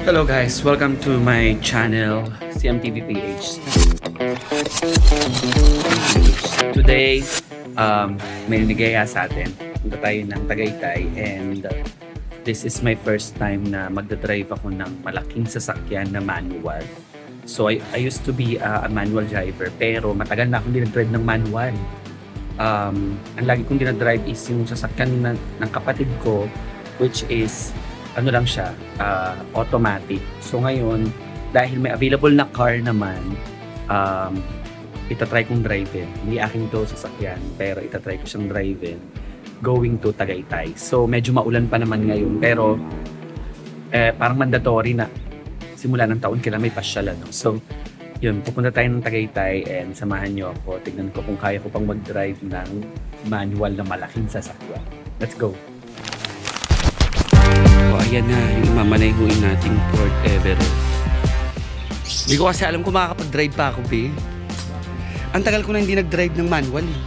Hello guys, welcome to my channel, CMTVPH. Today, may nagaya sa atin. Punta tayo ng Tagaytay and this is my first time na magdadrive ako ng malaking sasakyan na manual. So I used to be a manual driver pero matagal na akong dinadrive ng manual. Ang lagi kong dinadrive is yung sasakyan ng kapatid ko, which is ano lang siya, automatic. So ngayon, dahil may available na car naman, itatry kong drive-in. Hindi akin ito sasakyan, pero itatry ko siyang drive-in going to Tagaytay. So medyo maulan pa naman ngayon, pero parang mandatory na simula ng taon kailangan may pasyalan. No? So yun, pupunta tayo ng Tagaytay and samahan niyo ako. Tignan ko kung kaya ko pang mag-drive ng manual na malaking sasakyan. Let's go! So ayan na yung mamanayhuin nating Ford Everest. Hindi ko kasi alam kung makakapag-drive pa ako, be. Ang tagal ko na hindi nag-drive ng manual, eh.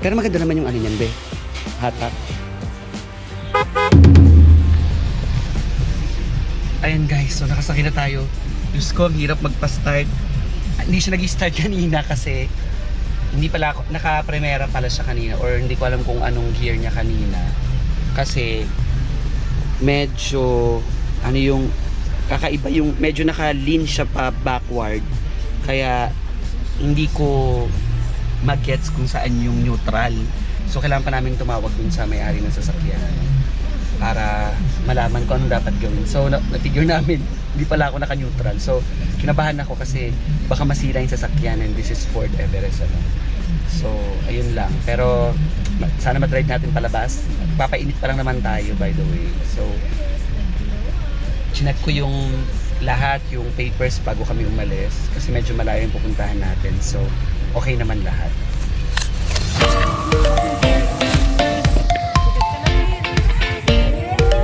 Pero maganda naman yung ano niyan, be. Hatak. Ayan guys, so nakasakay na tayo. Diyos ko, ang hirap magpa-start. Hindi siya nag-start kanina kasi hindi pala ako, naka-primera pala siya kanina or hindi ko alam kung anong gear niya kanina. Kasi medyo ano yung kakaiba yung medyo naka-lean siya pa backward. Kaya hindi ko mag-gets kung saan yung neutral. So kailangan pa namin tumawag dun sa may-ari ng sasakyan para malaman ko anong dapat gawin. So na-figure namin, hindi pala ako naka-neutral. So kinabahan ako kasi baka masira yung sasakyan and this is Ford Everest. Ano? So ayun lang. Pero sana ma-drive natin palabas. Papainit pa lang naman tayo by the way. So chinek ko yung lahat, yung papers bago kami umalis. Kasi medyo malayo yung pupuntahan natin. So okay naman lahat.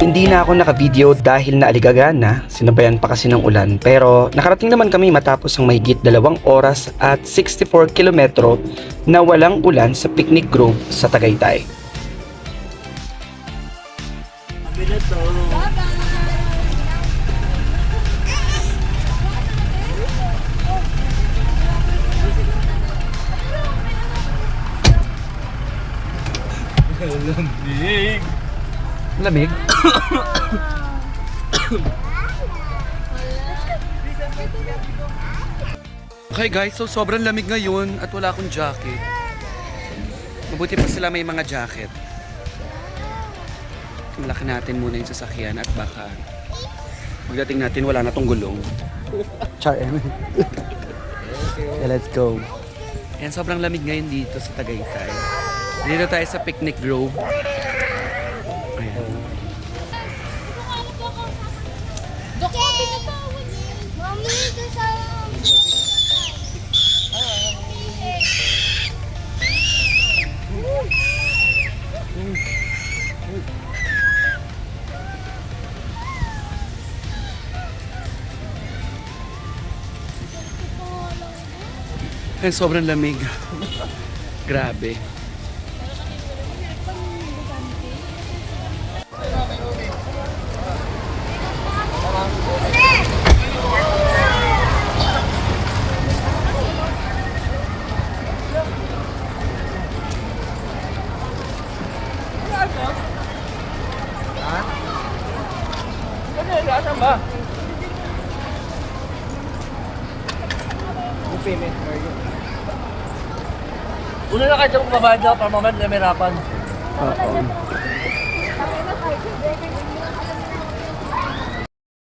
Hindi na ako naka-video dahil naaligagan na, sinabayan pa kasi ng ulan. Pero nakarating naman kami matapos ang mahigit 2 oras at 64 kilometro na walang ulan sa Picnic Grove sa Tagaytay. Lamig! Lamig? Okay guys, so sobrang lamig ngayon at wala akong jacket. Mabuti pa sila may mga jacket. Malaki natin muna yung sasakyan at baka pagdating natin wala na tong gulong. Char. Okay, let's go. Yan, sobrang lamig ngayon dito sa Tagaytay. Dito tayo sa Picnic Grove. Ay, sobrang lamig. Grabe. Saan ba? Yung payment card yun. Una na kayo magbabayad na para mamaya na may hirapan.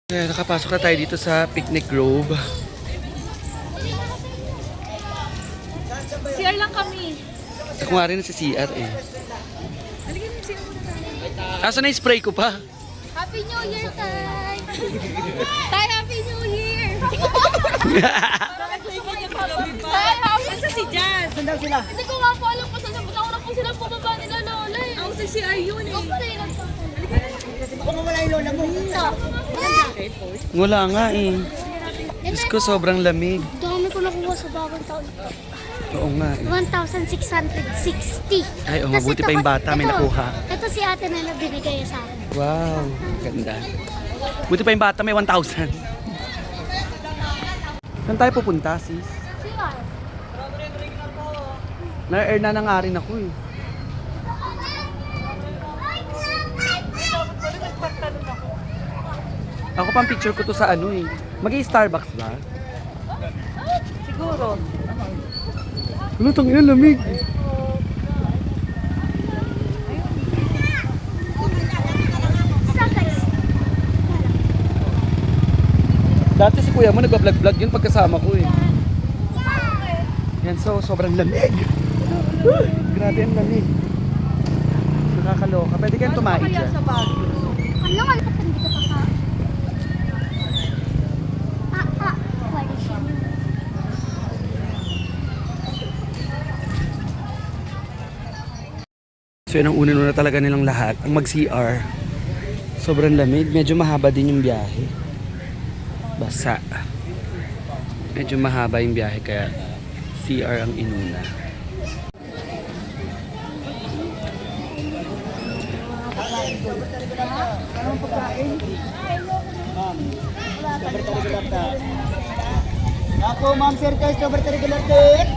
Okay, nakapasok na tayo dito sa Picnic Grove. CR lang kami. Ako nga rin si CR eh. Halika na, CR muna tayo. Asa na yung spray ko pa? Happy New Year, Tay! Tay, Happy New Year! Tay, happy sa si Jazz! Saan daw sila? Hindi ko nga po alam kung saan. Nauna po sila bumaba nila Lola eh. Ako sa CR yun eh. Ikaw pala yun. Baka mawala yung lola mo. Wala nga eh. Diyos ko, sobrang lamig. Dami ko nakuha sa bagong taon. Oo nga. 1,660. Ay, oo, Tas mabuti ito pa yung ko- bata, may ito, nakuha. Ito si ate na binigay sa akin. Wow, ganda. Buti pa yung bata, may 1,000. Saan tayo pupunta, sis? CR. Na-air na nga rin ako eh. Ako pang picture ko to sa ano eh. Mag-i-Starbucks ba? Siguro. Ano, tangina, lamig. Sakay. Dati si kuya mo nagba-vlog-vlog yun pagkasama ko eh. Yan, so sobrang lamig. Grabe ang lamig. Nakakaloka. Pwede kayong tumaid dyan. Ano nga, hindi ka pa ka. Pwede siya. So yun ang una talaga nilang lahat, ang mag-CR. Sobrang lamig, medyo mahaba din yung biyahe. Basa. Medyo mahaba yung biyahe kaya CR ang inuna. Ako, ma'am, sir, guys, sobrang regular din.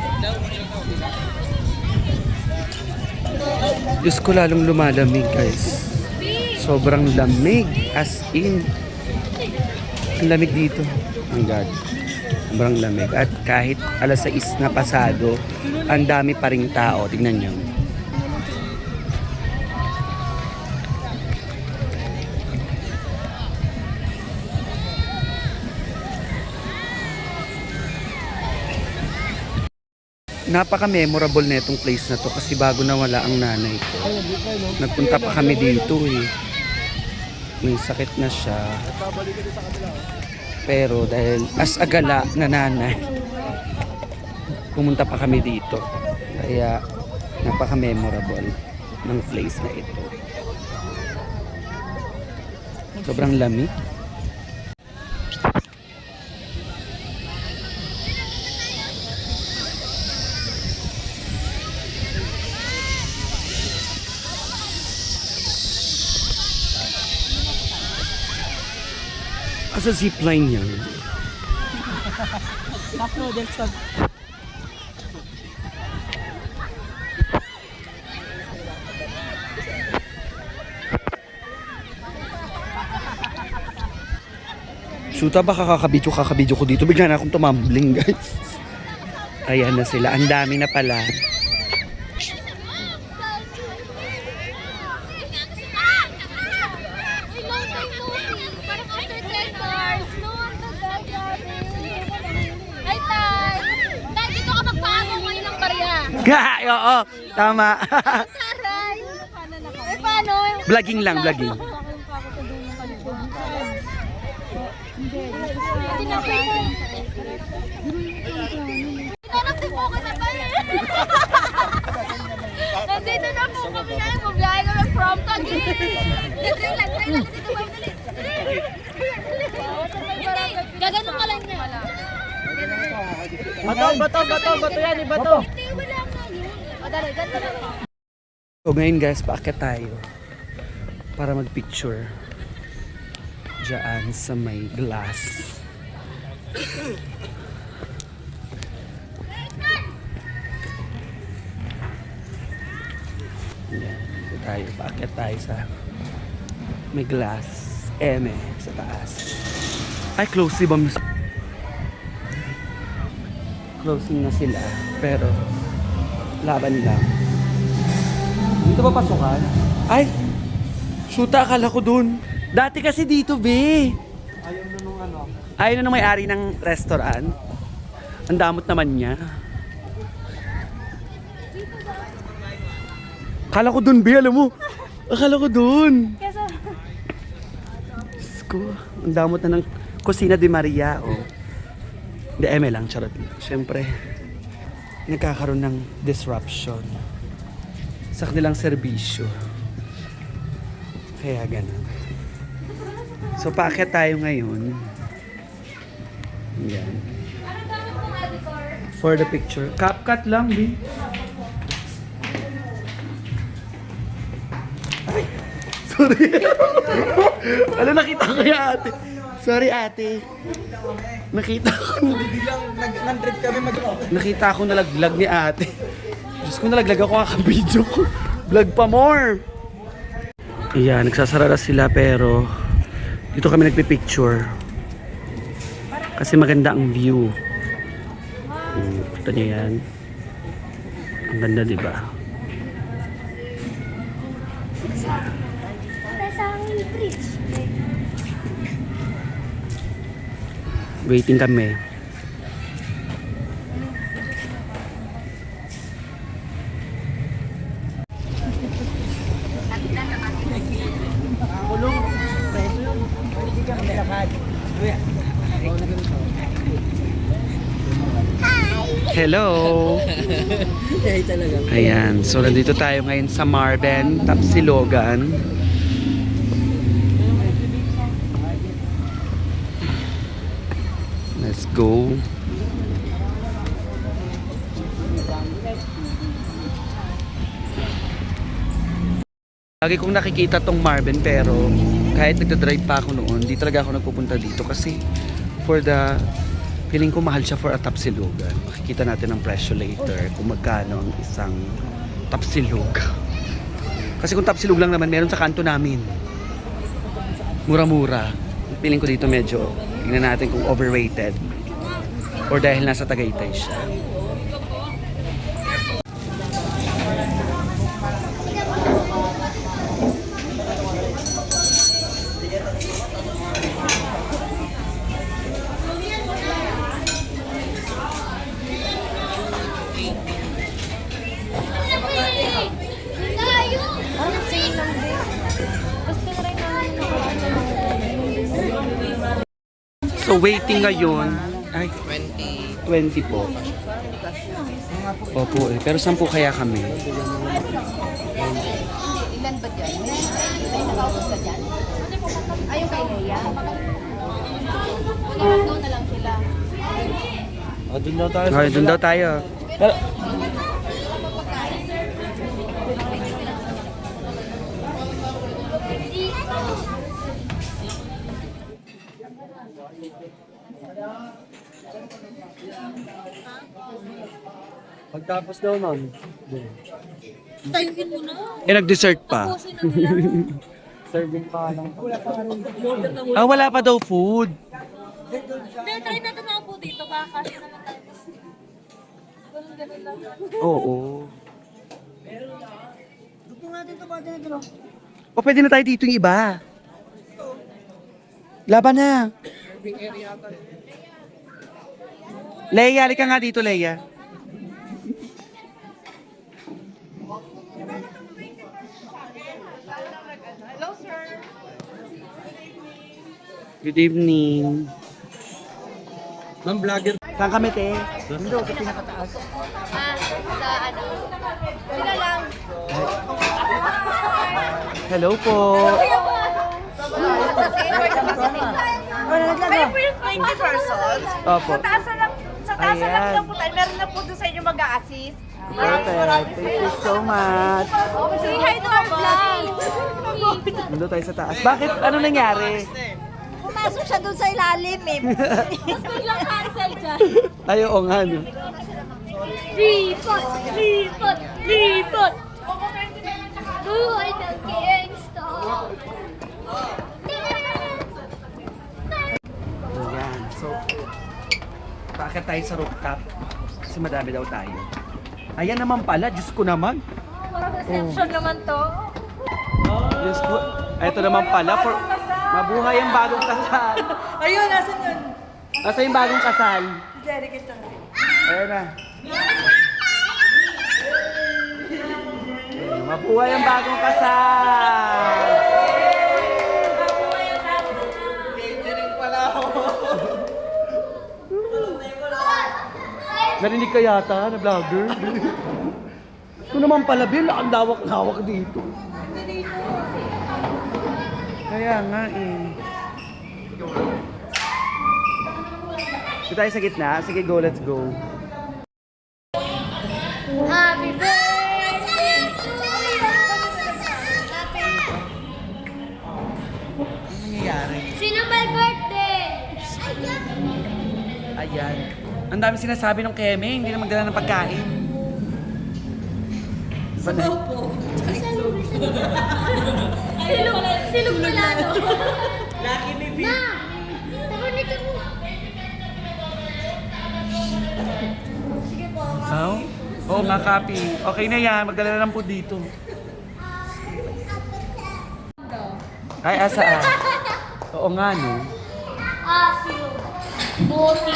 Diyos ko lalong lumalamig guys. Sobrang lamig. As in. Ang lamig dito. Ang God. Sobrang lamig. At kahit alas 6 na pasado, ang dami pa ring tao. Tingnan nyo. Napaka-memorable na itong place na to kasi bago nawala ang nanay ko. Nagpunta pa kami dito eh. May sakit na siya. Pero dahil as a gala na nanay, pumunta pa kami dito. Kaya napaka-memorable ng place na ito. Sobrang lamig. Asa zipline yan? Ako, Delson. Shoota, baka kakabidyo ko dito. Bigla na akong tumambling, guys. Ayan na sila. Ang dami na pala. Oo, tama. Taray! Eh, paano? Vlogging lang, vlogging. Tinanap din po ako sa tayo. Nandito na po kami na. Mabiyahe kami from Taguig. Try lang. Dito ba? Dali. Hindi. Gaganon ka lang niya. Bato yan, bato. Hindi, wala nga yun. Dali, ganito lang. So ngayon guys, paakyat tayo para magpicture diyan sa may glass. Yan, dito tayo, paakyat tayo sa may glass. Sa taas. Ay, close ba? Closing na sila, pero laban lang. Dito ba pasukan? Ay! Shoota, akala ko dun. Dati kasi dito, be. Ayaw na nung may-ari ng restaurant. Ang damot naman niya. Akala ko dun, be. Alam mo. Akala ko dun. Diyos ko. Ang damot na ng Kusina de Maria. Oh. Hindi, eme lang. Charot. Siyempre, nagkakaroon ng disruption sa kanilang serbisyo. Kaya ganun. So, paakyat tayo ngayon. Yan. For the picture. CapCut lang, Bi. Ay, sorry. Ano, nakita ko yung ate. Sorry, ate. Nakita ko. Nag-100 kami Nakita ko nalaglag ni ate. Diyos ko, nalaglag ako kakabidyo ko. Vlog pa more. Ayan, nagsasara na sila pero dito kami nagpipicture. Kasi maganda ang view. Punta niyo yan. Ang ganda, di ba? Sa bridge. Waiting kami. Kulong. Preso yun. Hindi kami nilakad. Hello! Kaya talaga. Ayan, so nandito tayo ngayon sa Marben, Tapsilogan. Let's go. Lagi kong nakikita tong Marben pero kahit nagdadrive pa ako noon, di talaga ako nagpupunta dito kasi for the feeling ko mahal siya for a tapsilugan. Makikita natin ang presyo later kung magkano ang isang tapsilug. Kasi kung tapsilug lang naman meron sa kanto namin. Mura-mura. Feeling ko dito medyo tingnan natin kung overrated or dahil nasa Tagaytay siya. So waiting ngayon ay 20 po. Opo eh. Pero 10 kaya kami. Ilan ba dyan? May nakausap ka dyan? Ayaw kay Leia? Doon na lang sila. Doon daw tayo. Okay, dun daw tayo. Pero, Pagtapos daw nun. Tayuin mo na. nag-dessert pa. Serving pa lang. Wala pa daw food. Hindi, try natin mga po dito. Baka kasi naman tayo. Ganun lang. Oo. Dugtong natin ito ba dito? O pwede na tayo dito yung iba. Laban na. Leia, halika nga dito, Leia. Hello, sir. Good evening. Ma'am, vlogger. Saan kami, te? Dito, sa pinakataas. Sa ano? Sila lang. Hello po. Kayo po yung 20 persons. Opo. Sa taas na lang Ayan. po tayo. Meron na po doon sa inyo mag-a-assist. Perfect. Thank you so much. Say hi to our vlog. Nandito tayo sa taas. Bakit? Ano nangyari? Pumasok siya doon sa ilalim eh. Tapos biglang cancel dyan. Ay, oo nga, no? Lipot! Lipot! Lipot! Buhay ng gangsta! Ayan. So, bakit tayo sa rooftop? Kasi madami daw tayo. Ayan naman pala, Diyos ko naman. Parang reception naman to. Diyos ko. Ito naman pala, for mabuhay ang bagong kasal. Ayun, nasan yun? Asa yung bagong kasal? Derek ito. Ayan na. Mabuhay ang bagong kasal! Narinig ka yata na vlogger? Ito naman pala, Bill, ang lawak-lawak dito. Kaya nga eh. Ito tayo sa gitna. Sige, go, let's go. Happy birthday to you. Ano nangyayari? Sino may birthday? Ayan. Ang dami sinasabi ng Keme, hindi na magdala ng pagkain. Sabaw po. Silog pilado. Lucky baby. Ma! Takunik ako. Oh? Oo, mga kapi. Okay na yan, magdala na lang po dito. Ay, asaan? Oo nga, no? Silog. Boti.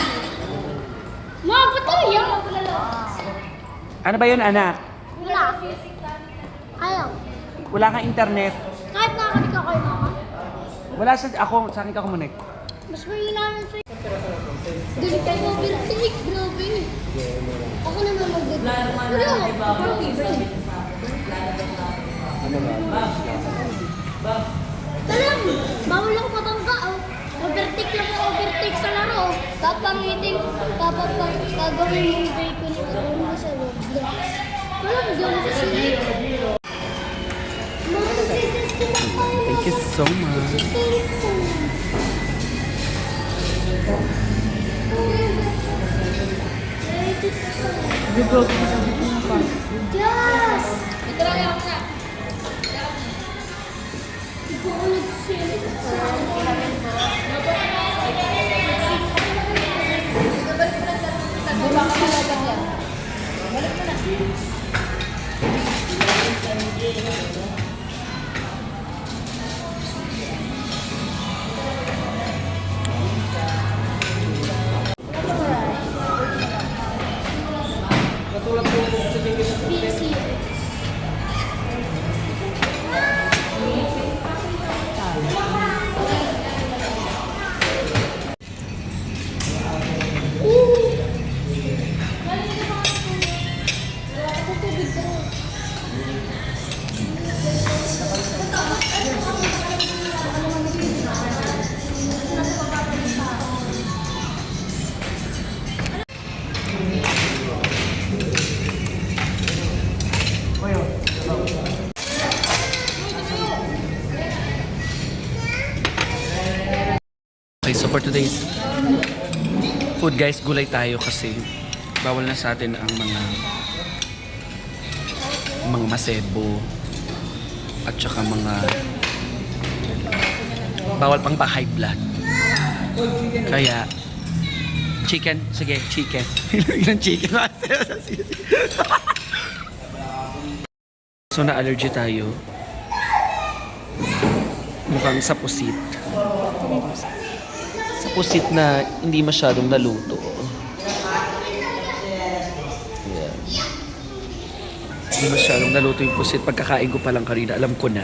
Ma, ba't tayo yan? Ano ba yun, anak? Wala. Ayaw. Wala kang internet. Kahit nakakanig ako kay mama. Wala sa ako, sa akin ka kumunik. Mas may namin sa'yo. Dali kayo overtake, grabe. Ako naman mag-overtake. Wala. Talang, bawal ako matangga. Overtake lang ako, overtake sa laro. Kapangitin, gagawin yung bacon mo sa Roblox. Talang, diyan sa sili. Mga sisters ko na kayo. Thank you so much. Yes! Ito lang ako na. Ito ko Okay, so for today's food guys, gulay tayo kasi bawal na sa atin ang mga masebo at saka mga bawal pang pa-high blood. Kaya chicken, sige, chicken. Ilang chicken? So na-allergy tayo. Mukhang sa pusit. Sa pusit na hindi masyadong naluto. Ayan. Hindi masyadong naluto yung pusit. Pagkakain ko pa lang kanina, alam ko na.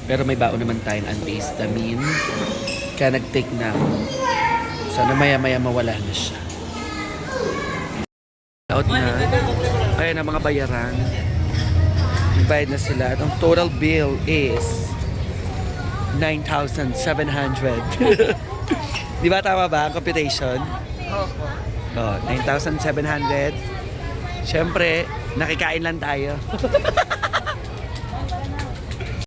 Pero may baon naman tayong antihistamine. Kaya nag-take na ako. Sana maya-maya mawala na siya. Out na. Ayan ang mga bayaran. Bayad na sila. Ang total bill is 9,700. Di ba tama ba ang computation? Opo. Oh, 9,700. Siyempre, nakikain lang tayo.